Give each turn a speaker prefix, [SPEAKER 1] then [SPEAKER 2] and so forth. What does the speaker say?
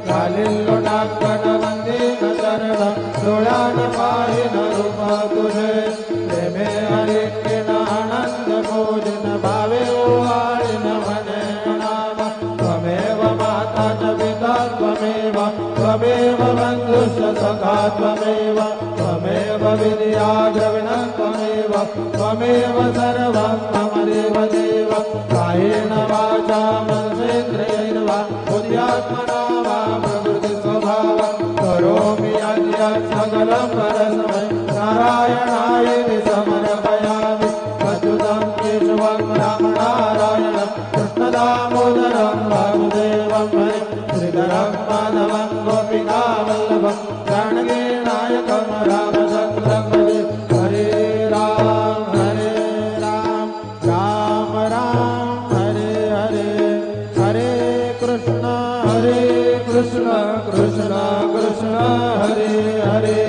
[SPEAKER 1] चालिल्लो नागण वंदीन चरण डोळ्यान पाहिन रूप तुझे प्रेमे हरिण आनंद पूजन भावे ओवाळीन मने नाम त्वमेव माता च पिता त्वमेव त्वमेव बन्धुश्च सखा त्वमेव त्वमेव विद्या द्रविणं त्वमेव त्वमेव सर्वं मम देवदेव कायेन वाचा मनसेन्द्रियैर्वा बुद्ध्यात्मना वा प्रकृति स्वभाव करोमि यद्यत् सकलं परस्मै नारायणायेति समर्पयामि अच्युतं केशवं रामनारायणं कृष्णदामोदरं वासुदेवं हरे श्रीधरं माधवं गोपिकावल्लभं जानकीनायकं रामचन्द्रं भजे हरे राम राम राम हरे हरे हरे कृष्ण कृष्ण कृष्ण हरे हरे